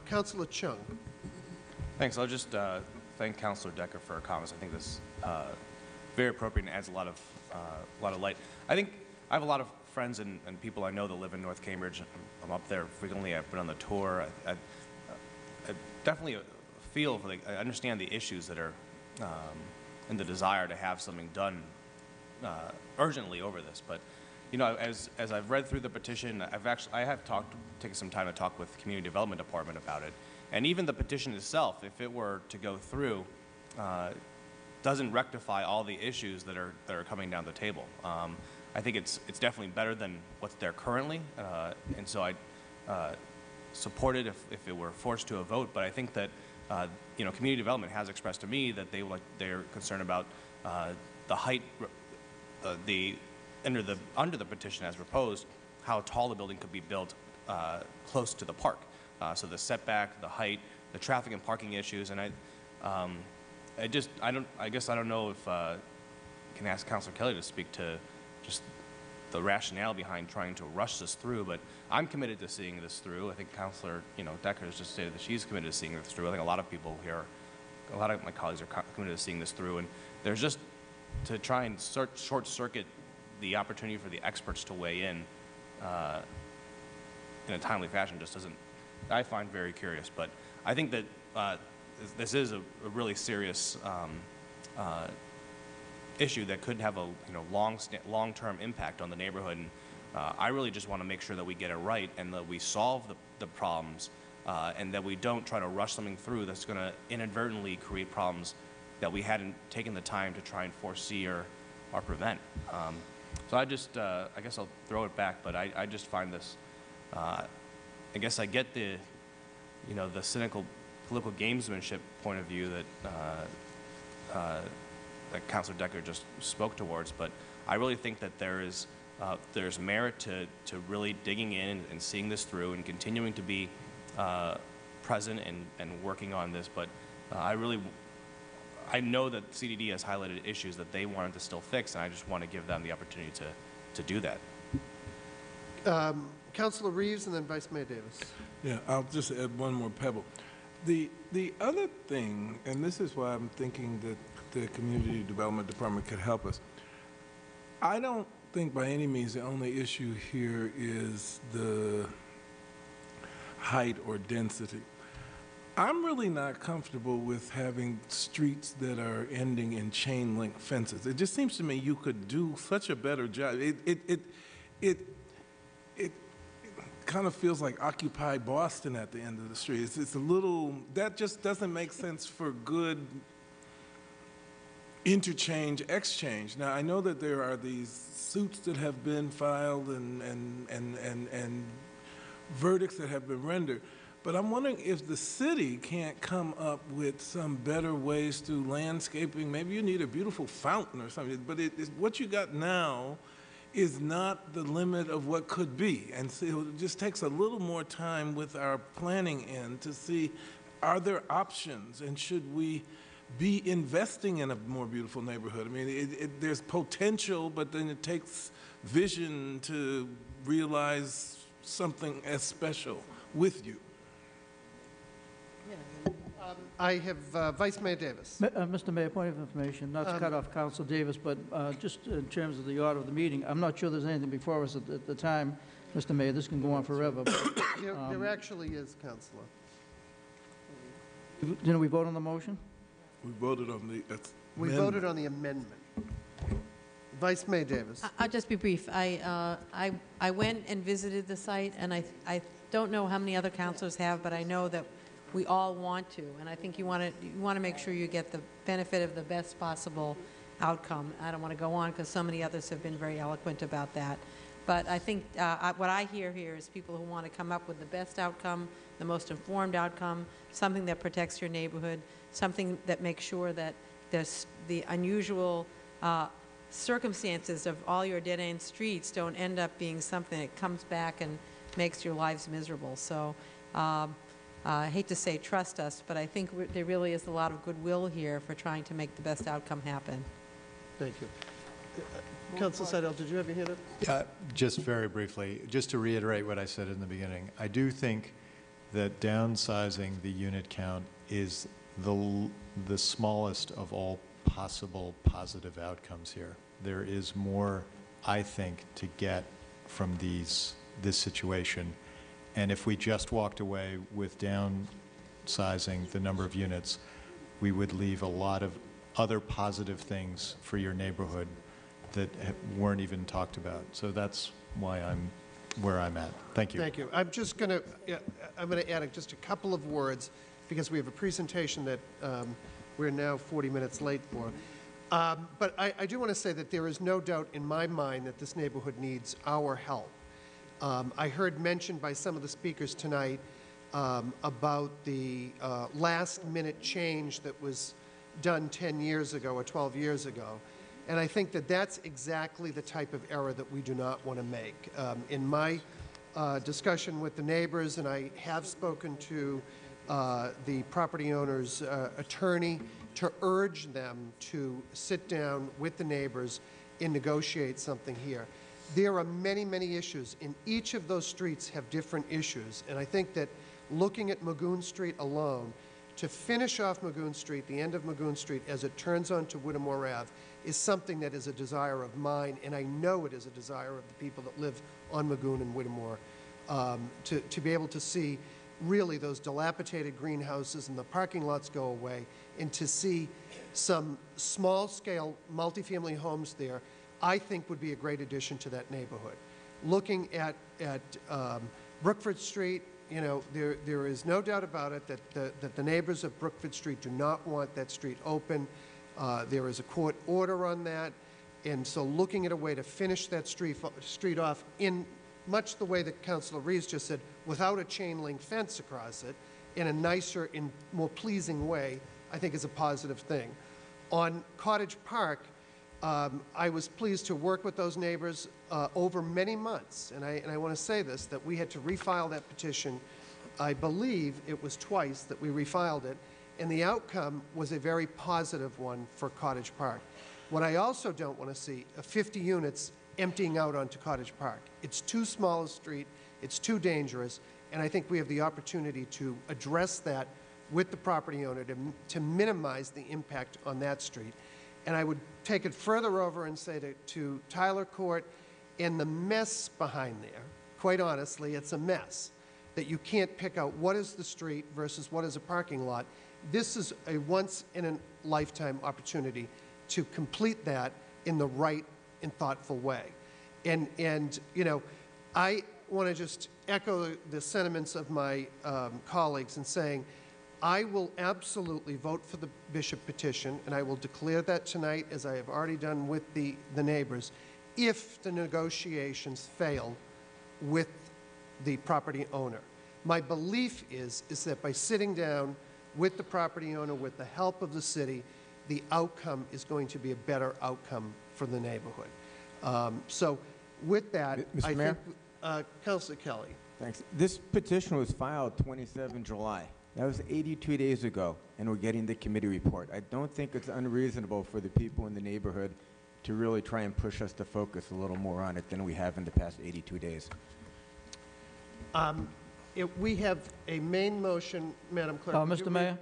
Councillor Chung. Thanks. I'll just thank Councillor Decker for her comments. I think this is very appropriate and adds a lot of light. I think I have a lot of friends and people I know that live in North Cambridge. I'm up there frequently. I've been on the tour. I definitely feel for I understand the issues that are and the desire to have something done urgently over this. But you know, as I've read through the petition, I have taken some time to talk with the Community Development Department about it. And even the petition itself, if it were to go through, doesn't rectify all the issues that are coming down the table. I think it's definitely better than what's there currently, and so I support it if it were forced to a vote. But I think that you know, community development has expressed to me that they're concerned about the height, under the petition as proposed, how tall the building could be built close to the park. So the setback, the height, the traffic and parking issues, and I guess I don't know if I can ask Councilor Kelly to speak to just the rationale behind trying to rush this through, but I'm committed to seeing this through. I think Councilor Decker has just stated that she's committed to seeing this through. I think a lot of people here, a lot of my colleagues are committed to seeing this through, and there's just to try and short circuit the opportunity for the experts to weigh in a timely fashion just doesn't, I find very curious. But I think that this is a really serious issue that could have a long-term impact on the neighborhood. And I really just want to make sure that we get it right and that we solve the problems and that we don't try to rush something through that's going to inadvertently create problems that we hadn't taken the time to try and foresee or prevent. So I guess I'll throw it back, but I just find this, I guess I get the cynical political gamesmanship point of view that Councilor Decker just spoke towards, but I really think that there's merit to really digging in and seeing this through and continuing to be present and working on this. But I know that CDD has highlighted issues that they wanted to still fix, and I just want to give them the opportunity to do that. Councillor Reeves and then Vice Mayor Davis. Yeah, I'll just add one more pebble. The other thing, and this is why I'm thinking that the Community Development Department could help us. I don't think by any means the only issue here is the height or density. I'm really not comfortable with having streets that are ending in chain link fences. It just seems to me you could do such a better job. It kind of feels like Occupy Boston at the end of the street. It's a little, that just doesn't make sense for good exchange. Now, I know that there are these suits that have been filed and verdicts that have been rendered, but I'm wondering if the city can't come up with some better ways through landscaping. Maybe you need a beautiful fountain or something, but what you got now is not the limit of what could be. And so it just takes a little more time with our planning end to see, are there options, and should we be investing in a more beautiful neighborhood? I mean, there's potential, but then it takes vision to realize something as special with you. I have Vice Mayor Davis. Mr. Mayor, point of information, not to cut off Council Davis, but just in terms of the order of the meeting, I'm not sure there's anything before us at the time, Mr. Mayor. This can go on forever. But, there actually is, Councillor. Didn't we vote on the motion? We voted on the We voted on the amendment. Vice Mayor Davis. I'll just be brief. I went and visited the site, and I don't know how many other councilors have, but I know that we all want to, and I think you want to make sure you get the benefit of the best possible outcome. I don't want to go on because so many others have been very eloquent about that. But I think what I hear here is people who want to come up with the best outcome, the most informed outcome, something that protects your neighborhood, something that makes sure that the unusual circumstances of all your dead-end streets don't end up being something that comes back and makes your lives miserable. So I hate to say trust us, but I think there really is a lot of goodwill here for trying to make the best outcome happen. Thank you. Councilor Seidel, did you have your hand up? Just very briefly, just to reiterate what I said in the beginning, I do think that downsizing the unit count is the smallest of all possible positive outcomes here. There is more, I think, to get from this situation. And if we just walked away with downsizing the number of units, we would leave a lot of other positive things for your neighborhood that weren't even talked about. So that's why I'm where I'm at. Thank you. Thank you. I'm just going to, add just a couple of words because we have a presentation that we're now 40 minutes late for. But I do want to say that there is no doubt in my mind that this neighborhood needs our help. I heard mentioned by some of the speakers tonight about the last-minute change that was done 10 years ago or 12 years ago. And I think that that's exactly the type of error that we do not want to make. In my discussion with the neighbors, and I have spoken to the property owner's attorney to urge them to sit down with the neighbors and negotiate something here. There are many, many issues, and each of those streets have different issues. And I think that looking at Magoon Street alone, to finish off Magoon Street, the end of Magoon Street, as it turns onto Whittemore Ave, is something that is a desire of mine, and I know it is a desire of the people that live on Magoon and Whittemore, to be able to see really those dilapidated greenhouses and the parking lots go away, and to see some small-scale multifamily homes there, I think would be a great addition to that neighborhood. Looking at Brookford Street, you know, there is no doubt about it that the neighbors of Brookford Street do not want that street open. There is a court order on that, and so looking at a way to finish that street off in much the way that Councilor Reeves just said, without a chain link fence across it, in a nicer and more pleasing way, I think is a positive thing. On Cottage Park, I was pleased to work with those neighbors over many months, and I want to say this, that we had to refile that petition. I believe it was twice that we refiled it, and the outcome was a very positive one for Cottage Park. What I also don't want to see are 50 units emptying out onto Cottage Park. It's too small a street, it's too dangerous, and I think we have the opportunity to address that with the property owner to minimize the impact on that street. And I would take it further over and say to Tyler Court and the mess behind there, quite honestly, it's a mess, that you can't pick out what is the street versus what is a parking lot. This is a once-in-a-lifetime opportunity to complete that in the right and thoughtful way. And you know, I want to just echo the sentiments of my colleagues in saying, I will absolutely vote for the Bishop petition, and I will declare that tonight, as I have already done with the neighbors, if the negotiations fail with the property owner. My belief is that by sitting down with the property owner, with the help of the city, the outcome is going to be a better outcome for the neighborhood. So with that, Mr. Mayor? think, Councilor Kelly. Thanks. This petition was filed 27 July. That was 82 days ago, and we're getting the committee report. I don't think it's unreasonable for the people in the neighborhood to really try and push us to focus a little more on it than we have in the past 82 days. We have a main motion, Madam Clerk. would you Mr. read- Mayor,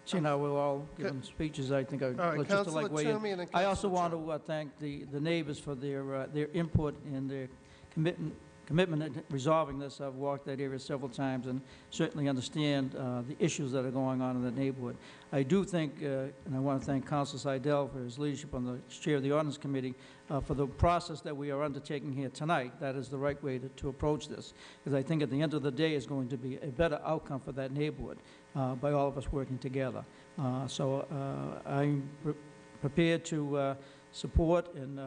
seeing how we're all giving speeches, I think All right, let's just Councilor like weigh Toomey and in. then I also Councilor want to thank the neighbors for their input and their commitment in resolving this. I've walked that area several times and certainly understand the issues that are going on in the neighborhood. I do think, and I want to thank Councilor Seidel for his leadership on the chair of the Ordinance Committee for the process that we are undertaking here tonight. That is the right way to approach this, because I think at the end of the day is going to be a better outcome for that neighborhood by all of us working together. So I'm prepared to support in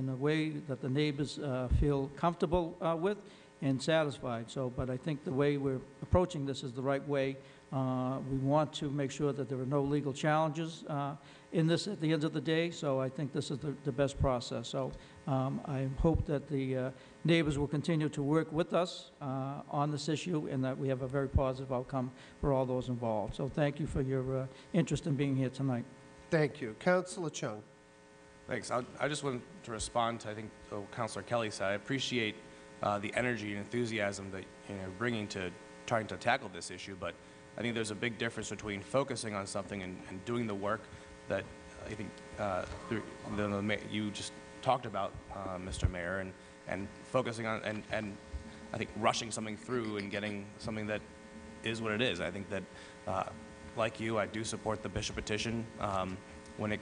a way that the neighbors feel comfortable with and satisfied. So, but I think the way we're approaching this is the right way. We want to make sure that there are no legal challenges in this at the end of the day, so I think this is the best process. So I hope that the neighbors will continue to work with us on this issue and that we have a very positive outcome for all those involved. So thank you for your interest in being here tonight. Thank you. Councilor Chung. Thanks. I just wanted to respond to, I think, what Councilor Kelly said. I appreciate the energy and enthusiasm that you're bringing to trying to tackle this issue, but I think there's a big difference between focusing on something and doing the work that I think you just talked about, Mr. Mayor, and focusing on and I think rushing something through and getting something that is what it is. I think that, like you, I do support the Bishop petition when it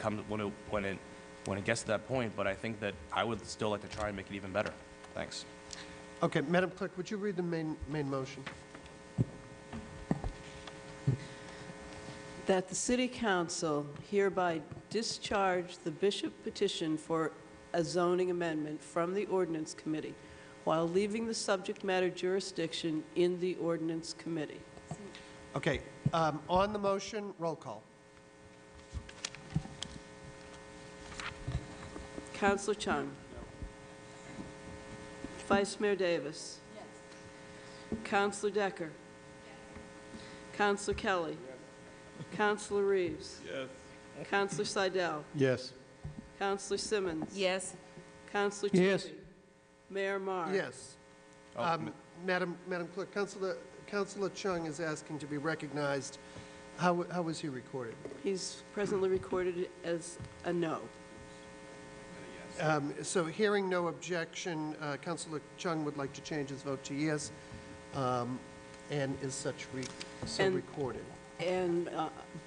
gets to that point. But I think that I would still like to try and make it even better. Thanks. Okay, Madam Clerk, would you read the main motion? That the City Council hereby discharge the Bishop petition for a zoning amendment from the Ordinance Committee while leaving the subject matter jurisdiction in the Ordinance Committee. Okay, on the motion, roll call. Councilor Chung. Vice Mayor Davis. Councilor Decker. Councilor Kelly. Councilor Reeves. Councilor Seidel. Yes. Councilor Simmons. Yes. Councilor Yes. Cheney. Mayor Marr. Yes. Madam Clerk, Councilor Chung is asking to be recognized. How was he recorded? He's presently recorded as a no. So hearing no objection, Councilor Chung would like to change his vote to yes, and is such recorded. And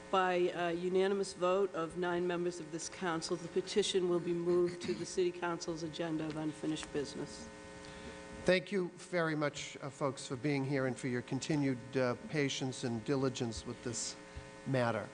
by unanimous vote of 9 members of this council, the petition will be moved to the City Council's agenda of unfinished business. Thank you very much, folks, for being here and for your continued patience and diligence with this matter.